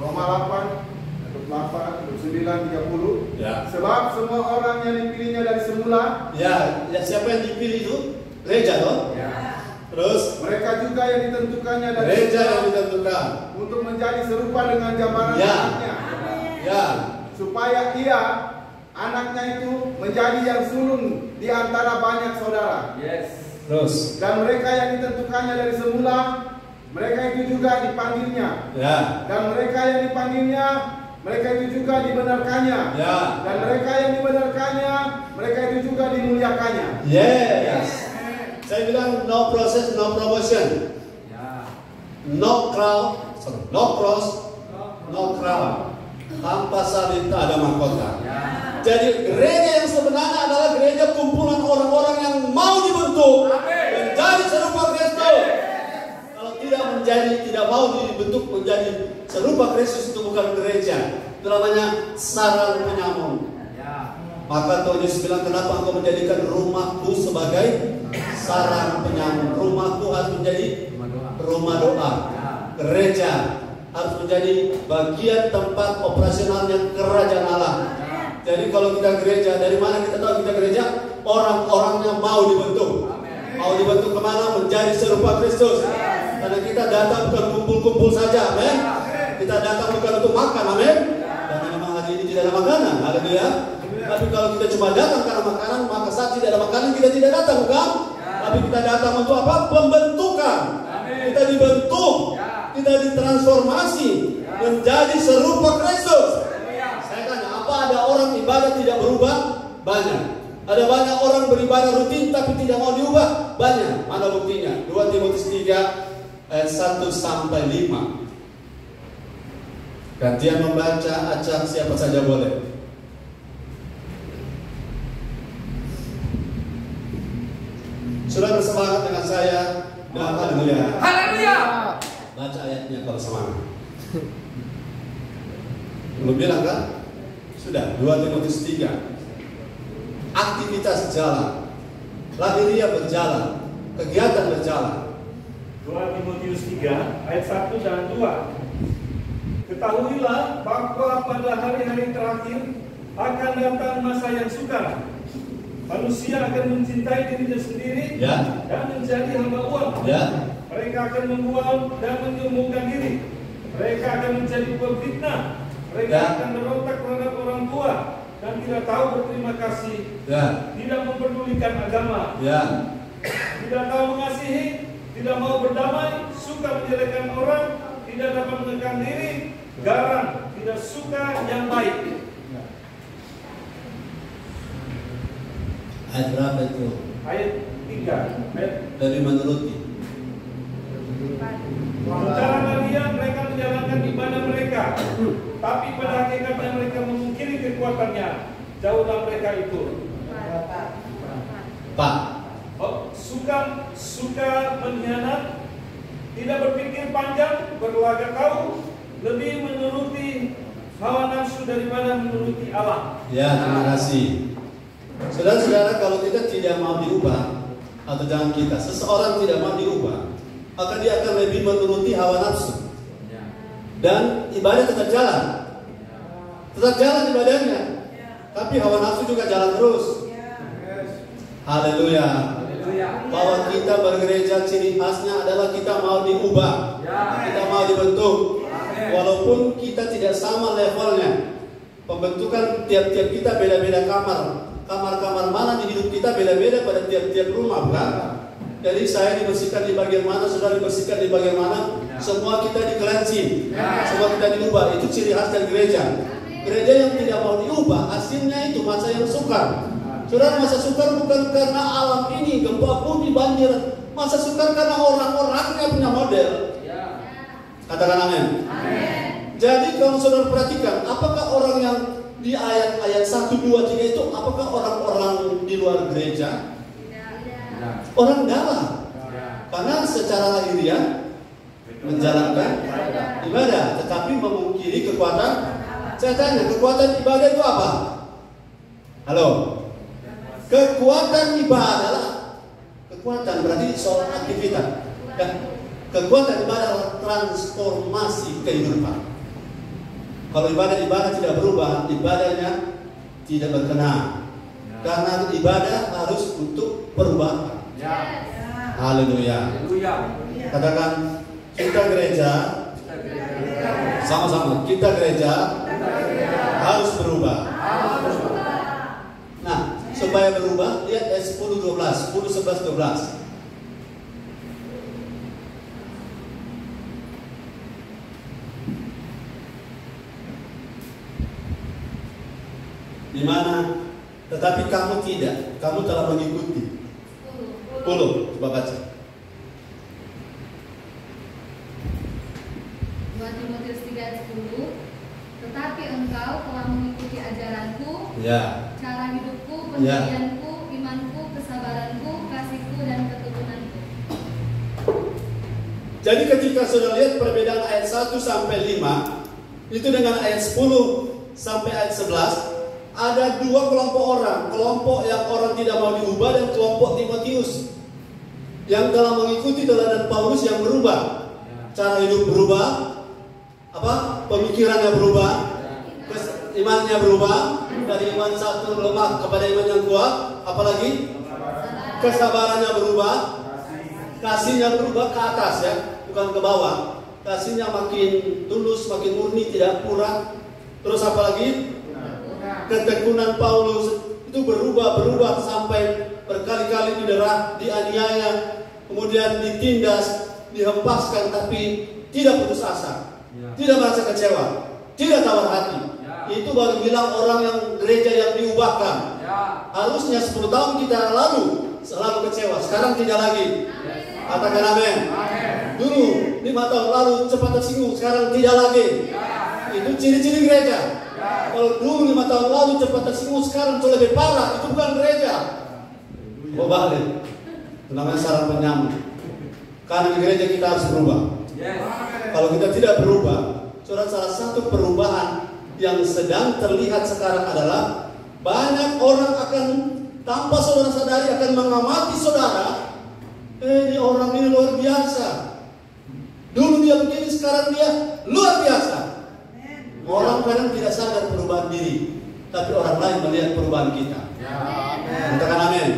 Roma 8:29-30. Ya. Sebab semua orang yang dipilihnya dari semula, Ya, siapa yang dipilih itu? Gereja, toh? ya. Terus Mereka juga yang ditentukannya dari gereja semula yang ditentukan. untuk menjadi serupa dengan gambaran Ya. anaknya, Ya, supaya ia anaknya itu menjadi yang sulung di antara banyak saudara. terus. Dan mereka yang ditentukannya dari semula, mereka itu juga dipanggilnya. Ya, Dan mereka yang dipanggilnya, mereka itu juga dibenarkannya. ya. Dan mereka yang dibenarkannya, mereka itu juga dimuliakannya. Yes. Saya bilang no process, no promotion. No crowd, no cross, no crown. Tanpa salib tak ada mahkota. Jadi gereja yang sebenarnya adalah gereja kumpulan orang-orang yang mau dibentuk menjadi serupa Kristus. Kalau tidak mau dibentuk menjadi serupa Kristus, itu bukan gereja. Itu namanya sarang penyamun. Maka Tuhan Yesus bilang, kenapa engkau menjadikan rumahku sebagai sarang penyamun? Rumahku harus menjadi rumah doa. Gereja harus menjadi bagian tempat operasionalnya kerajaan Allah. Jadi kalau kita gereja, dari mana kita tahu kita gereja? Orang-orangnya mau dibentuk. Mau dibentuk kemana? Menjadi serupa Kristus. Karena kita datang bukan kumpul-kumpul saja, amin. Kita datang bukan untuk makan, amin. Karena memang hari ini tidak ada makanan, haleluya. Tapi kalau kita cuma datang karena makanan, maka saat tidak ada makanan kita tidak datang, bukan? Tapi kita datang untuk apa? Pembentukan. Kita dibentuk, kita ditransformasi menjadi serupa Kristus. Saya tanya, apa ada orang ibadah tidak berubah? Banyak. Ada banyak orang beribadah rutin tapi tidak mau diubah? Banyak. Mana buktinya? 2 Timotius 3 ayat 1-5. Gantian membaca, acak siapa saja boleh. Sudah bersemangat dengan saya dan haleluya. Haleluya. Baca ayatnya kalau semangat. Belum bilang kan? Sudah, 2 Timotius 3. Aktivitas jalan, lahiriah berjalan, kegiatan berjalan. 2 Timotius 3 ayat 1 dan 2. Ketahuilah bahwa pada hari-hari terakhir akan datang masa yang sukar. Manusia akan mencintai dirinya sendiri dan menjadi hamba uang. Mereka akan membual dan menyombongkan diri. Mereka akan menjadi pefitnah. Mereka akan berontak terhadap orang tua dan tidak tahu berterima kasih. Tidak memperdulikan agama. Tidak tahu mengasihi, tidak mau berdamai, suka menjelekkan orang, tidak dapat menekan diri, garang, tidak suka yang baik. Ayat berapa itu? Ayat 3. Dari menuruti. Secara dia mereka menjalankan ibadah mereka, tapi pada hakikatnya mereka memungkiri kekuatannya. Jauhlah mereka itu. Pak. Suka mengkhianat, tidak berpikir panjang, berlaga tahu, lebih menuruti hawa nafsu daripada menuruti Allah. Ya, terima kasih. Saudara-saudara, kalau kita tidak mau diubah, atau jangan kita, seseorang tidak mau diubah, maka dia akan lebih menuruti hawa nafsu. Dan ibadah tetap jalan. Tetap jalan ibadahnya. Tapi hawa nafsu juga jalan terus. Haleluya. Bahwa kita bergereja ciri khasnya adalah kita mau diubah. Kita mau dibentuk. Walaupun kita tidak sama levelnya, pembentukan tiap-tiap kita beda-beda kamar. Kamar-kamar mana di hidup kita beda-beda pada tiap-tiap rumah, bukan? Jadi saya dibersihkan di bagian mana, saudara dibersihkan di bagian mana, semua kita di cleansing, semua kita diubah. Itu ciri khas dari gereja. Gereja yang tidak mau diubah, hasilnya itu masa yang sukar. Saudara, masa sukar bukan karena alam ini, gempa bumi, banjir. Masa sukar karena orang-orangnya punya model. Katakan amin. Jadi kalau saudara perhatikan, apakah orang yang di ayat-ayat 1, 2, 3 itu, apakah orang-orang di luar gereja? Orang dalam, karena secara lahiriah menjalankan ibadah, tetapi memungkiri kekuatan. Saya tanya, kekuatan ibadah itu apa? Halo? Kekuatan ibadah adalah kekuatan, berarti soal aktivitas. Kekuatan ibadah adalah transformasi kehidupan. Kalau ibadah tidak berubah, ibadahnya tidak berkenan. Karena ibadah harus untuk perubahan. Haleluya. Katakan, kita gereja, sama-sama, kita gereja harus berubah. Nah, supaya berubah, lihat ayat 10, 12, 10, 11, 12. Di mana? Tetapi kamu tidak, kamu telah mengikuti. 10, coba baca. 2 Timotius 3 ayat 10. Tetapi engkau telah mengikuti ajaranku, cara hidupku, pendirianku, imanku, kesabaranku, kasihku, dan keturunanku. Jadi ketika sudah lihat perbedaan ayat 1 sampai 5, itu dengan ayat 10 sampai ayat 11, ada dua kelompok orang. Kelompok yang orang tidak mau diubah dan kelompok Timotius yang telah mengikuti teladan Paulus yang berubah. Cara hidup berubah, pemikirannya berubah, imannya berubah, dari iman satu lemah kepada iman yang kuat. Apalagi kesabarannya berubah, kasihnya berubah ke atas, ya, bukan ke bawah. Kasihnya makin tulus, makin murni, tidak pura. Terus apalagi ketekunan Paulus itu berubah sampai berkali-kali didera, dianiaya, kemudian ditindas, dihempaskan, tapi tidak putus asa, tidak merasa kecewa, tidak tawar hati. Itu baru bilang orang yang gereja yang diubahkan. Harusnya 10 tahun kita lalu selalu kecewa, sekarang tidak lagi. Katakan amin. Dulu 5 tahun lalu cepat tersinggung, sekarang tidak lagi. Itu ciri-ciri gereja. Kalau dulu 5 tahun lalu cepat tersinggung, sekarang itu lebih parah. Itu bukan gereja. Oh balik. Itu namanya sarang penyambung. Karena di gereja kita harus berubah. Kalau kita tidak berubah, salah satu perubahan yang sedang terlihat sekarang adalah banyak orang akan tanpa saudara sadari akan mengamati saudara. Ini orang ini luar biasa. Dulu dia begini, sekarang dia luar biasa. Orang kadang tidak sadar perubahan diri, tapi orang lain melihat perubahan kita. Katakan amin.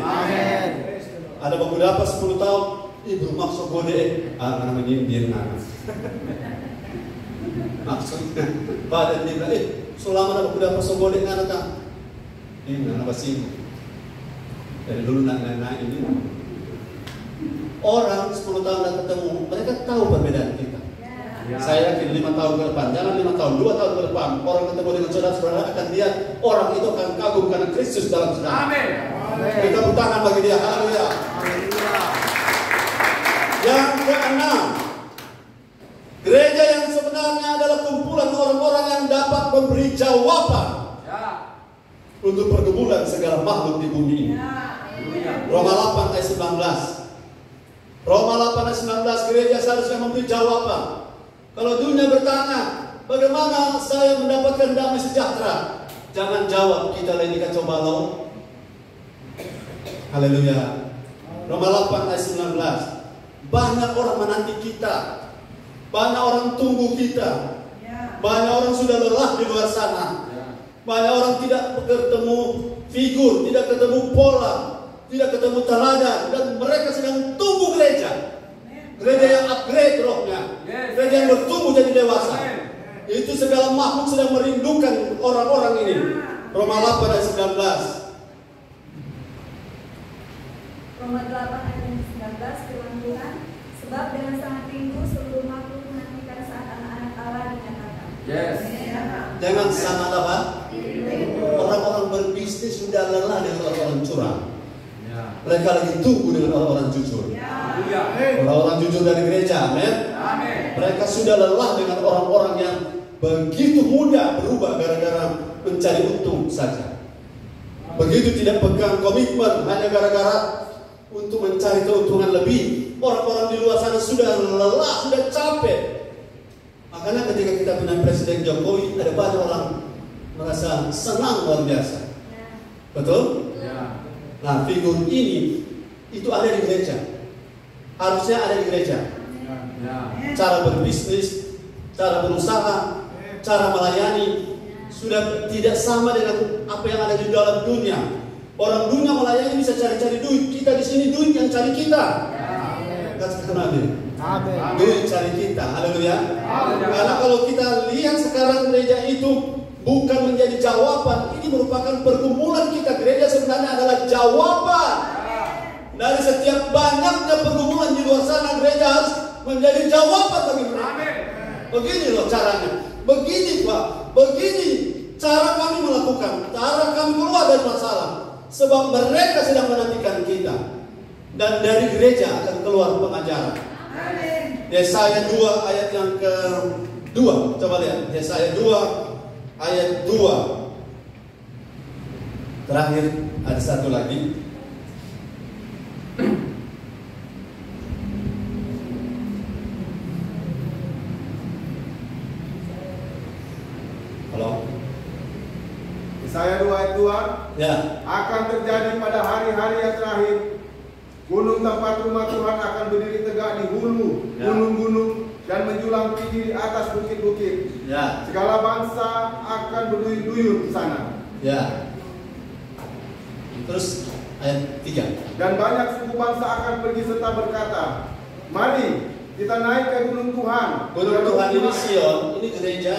Ada beberapa 10 tahun, ibu maksud gode, namanya Indian maksudnya pada dia bilang, selama ada beberapa sogode nggak datang. Ini nama sibuk. Dari dulu naik ini. Orang 10 tahun dan ketemu, mereka tahu perbedaan kita. Saya yakin 5 tahun ke depan, jangan 5 tahun, 2 tahun ke depan, orang ketemu dengan saudara-saudara akan lihat orang itu akan kagum karena Kristus dalam saudara. Amin. Kita tepuk tangan bagi dia. Haleluya. Yang keenam, gereja yang sebenarnya adalah kumpulan orang-orang yang dapat memberi jawaban untuk pergumulan segala makhluk di bumi ini. Roma 8 ayat 19. Roma 8 ayat 19, gereja seharusnya memberi jawaban. Kalau dunia bertanya, bagaimana saya mendapatkan damai sejahtera? Jangan jawab, kita lagi kacau balau. Haleluya. Roma 8 ayat 19. Banyak orang menanti kita. Banyak orang tunggu kita. Banyak orang sudah lelah di luar sana. Banyak orang tidak ketemu figur, tidak ketemu pola, tidak ketemu teladan, dan mereka sedang tunggu gereja. Gereja yang upgrade rohnya, gereja yang bertumbuh jadi dewasa. Itu segala makhluk sedang merindukan orang-orang ini. Roma 8 ayat 19. Roma 8 ayat 19 firman Tuhan, sebab dengan sangat rindu seluruh makhluk menantikan saat anak-anak Allah dengan datang. Yes. Dengan sangat apa? Orang-orang berbisnis sudah lelah dengan orang-orang curang. Mereka lagi tunggu dengan orang-orang jujur. Orang-orang jujur dari gereja, amin. Mereka sudah lelah dengan orang-orang yang begitu mudah berubah gara-gara mencari untung saja. Begitu tidak pegang komitmen hanya gara-gara untuk mencari keuntungan lebih. Orang-orang di luar sana sudah lelah, sudah capek. Makanya ketika kita punya Presiden Jokowi, ada banyak orang merasa senang luar biasa. Betul? Nah, figur ini itu ada di gereja. Harusnya ada di gereja. Cara berbisnis, cara berusaha, cara melayani sudah tidak sama dengan apa yang ada di dalam dunia. Orang dunia melayani bisa cari-cari duit. Kita di sini duit yang cari kita. Katakan amin. Duit cari kita. Haleluya. Karena kalau kita lihat sekarang gereja itu bukan menjadi jawaban, ini merupakan pergumulan kita. Gereja sebenarnya adalah jawaban. Dari setiap banyaknya pergumulan di luar sana, gereja harus menjadi jawaban bagi mereka. Begini loh caranya. Begini Pak. Begini cara kami melakukan. Cara kami keluar dari masalah. Sebab mereka sedang menantikan kita. Dan dari gereja akan keluar pengajaran. Yesaya 2 ayat yang ke-2. Coba lihat. Yesaya 2 ayat 2. Terakhir ada satu lagi. Halo. Yesaya 2 ayat 2. Ya. Akan terjadi pada hari-hari yang terakhir, gunung tempat rumah Tuhan akan berdiri tegak di hulu gunung-gunung dan menjulang tinggi di atas bukit-bukit. Ya. Segala bangsa akan berduyun-duyun di sana. Ya. Terus ayat 3. Dan banyak suku bangsa akan pergi serta berkata, mari kita naik ke gunung Tuhan. Gunung Tuhan ini Sion. Ini gereja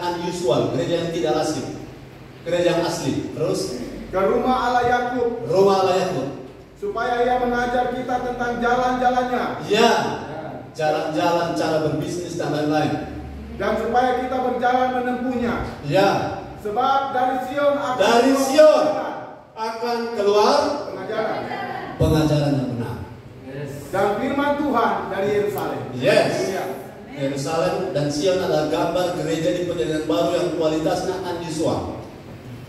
unusual, gereja yang tidak lazim, gereja yang asli. Terus ke rumah Allah Yakub. Rumah Allah Yakub. Supaya ia mengajar kita tentang jalan-jalannya. Ya. Jalan-jalan, cara berbisnis dan lain-lain. Dan supaya kita berjalan menempuhnya. Ya. Sebab dari Sion akan keluar pengajaran yang benar. Dan firman Tuhan dari Yerusalem. Yes. Yerusalem dan Sion adalah gambar gereja di Perjanjian Baru yang kualitasnya unusual.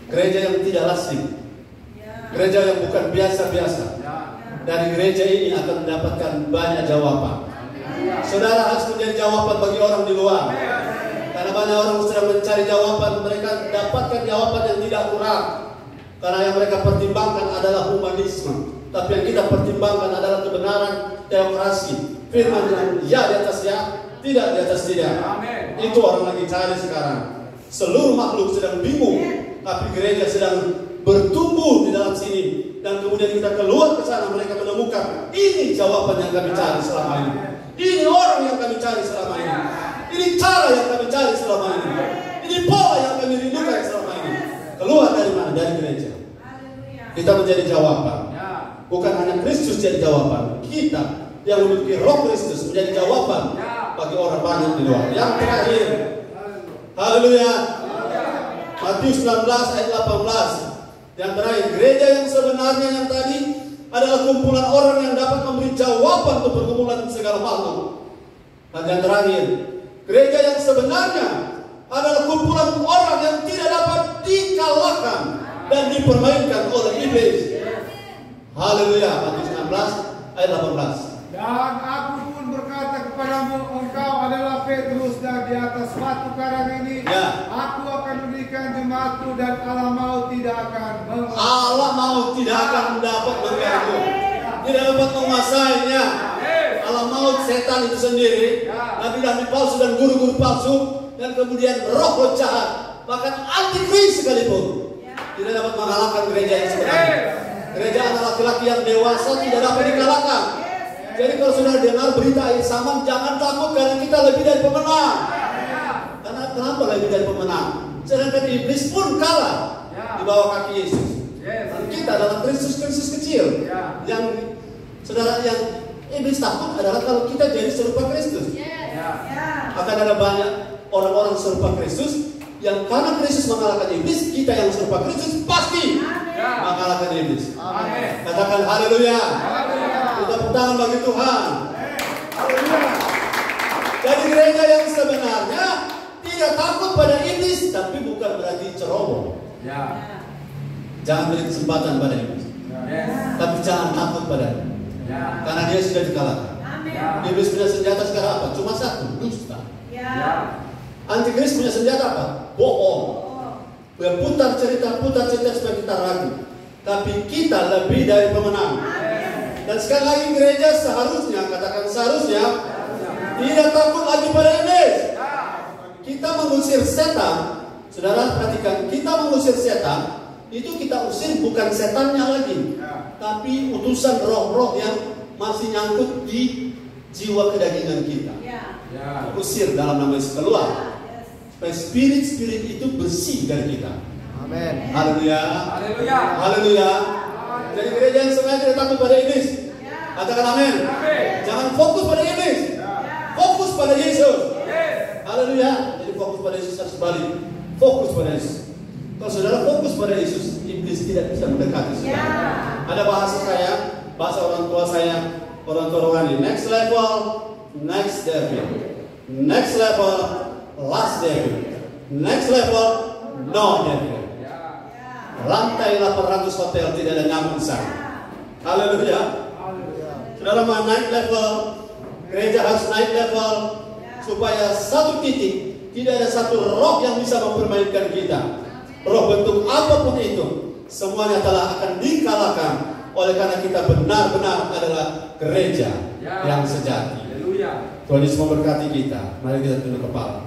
Gereja yang tidak lazim. Gereja yang bukan biasa-biasa. Dari gereja ini akan mendapatkan banyak jawaban. Saudara harus menjadi jawaban bagi orang di luar. Karena banyak orang sedang mencari jawaban, mereka dapatkan jawaban yang tidak kurang. Karena yang mereka pertimbangkan adalah humanisme. Tapi yang kita pertimbangkan adalah kebenaran teokrasi. Firman yang ya di atas ya, tidak di atas tidak. Itu orang lagi cari sekarang. Seluruh makhluk sedang bingung, tapi gereja sedang bertumbuh di dalam sini. Dan kemudian kita keluar ke sana, mereka menemukan ini jawaban yang kami cari selama ini. Ini orang yang kami cari selama ini. Ini cara yang kami cari selama ini. Ini pola yang kami rindukan selama ini. Keluar dari mana? Dari gereja. Kita menjadi jawaban. Bukan hanya Kristus jadi jawaban. Kita yang memiliki Roh Kristus menjadi jawaban bagi orang banyak di luar. Yang terakhir, haleluya. Matius 19 ayat 18. Yang terakhir, gereja yang sebenarnya yang tadi adalah kumpulan orang yang dapat memberi jawaban untuk pergumulan segala makhluk. Dan yang terakhir, gereja yang sebenarnya adalah kumpulan orang yang tidak dapat dikalahkan dan dipermainkan oleh iblis. Haleluya. Matius 16 ayat 18. Dan aku pun berkata kepadamu, engkau adalah Petrus, dan di atas batu karang ini aku akan mendirikan jemaatku, dan Allah maut tidak akan dapat mengganggu, tidak dapat menguasainya. Allah maut setan itu sendiri, nabi-nabi palsu dan guru-guru palsu, dan kemudian roh jahat, bahkan antikris sekalipun tidak dapat mengalahkan gereja yang sebenarnya. Gereja anak laki-laki yang dewasa tidak dapat dikalahkan. Jadi kalau saudara dengar berita yang sama, jangan takut karena kita lebih dari pemenang. kenapa lebih dari pemenang? Sedangkan iblis pun kalah di bawah kaki Yesus. Dan kita adalah Kristus kecil. Yang saudara, yang iblis takut adalah kalau kita jadi serupa Kristus. Akan ada banyak orang-orang serupa Kristus yang karena Kristus mengalahkan iblis, kita yang serupa Kristus pasti mengalahkan iblis. Katakan haleluya. Kita tepuk tangan bagi Tuhan. Haleluya. Jadi gereja yang sebenarnya tidak takut pada iblis, tapi bukan berarti ceroboh. Jangan beri kesempatan pada iblis. Tapi jangan takut padanya. Karena dia sudah dikalahkan. Iblis punya senjata sekarang apa? Cuma satu, dusta. Antikris punya senjata apa? Bohong. Putar cerita supaya kita ragu. Tapi kita lebih dari pemenang. Dan sekali lagi gereja seharusnya, katakan seharusnya, tidak takut lagi pada iblis. Kita mengusir setan. Saudara perhatikan, kita mengusir setan, itu kita usir bukan setannya lagi, tapi utusan roh-roh yang masih nyangkut di jiwa kedagingan kita. Usir dalam nama Yesus, keluar. Supaya spirit-spirit itu bersih dari kita. Amin. Haleluya. Haleluya. Jadi gereja yang sebenarnya tidak takut pada iblis. Katakan amin. Jangan fokus pada iblis. Fokus pada Yesus. Haleluya. Jadi fokus pada Yesus harus balik. Fokus pada Yesus. Kalau saudara fokus pada Yesus, iblis tidak bisa mendekati saudara. Ada bahasa orang tua saya, orang tua rohani. Next level, next devil. Next level, last devil. Next level, no devil. Lantai 800 hotel tidak ada nyamuk sana. Haleluya. Saudara mau naik level, gereja harus naik level supaya satu titik tidak ada satu roh yang bisa mempermainkan kita. Roh bentuk apapun itu, semuanya telah akan dikalahkan oleh karena kita benar-benar adalah gereja yang sejati. Tuhan Yesus memberkati kita. Mari kita tunduk kepala.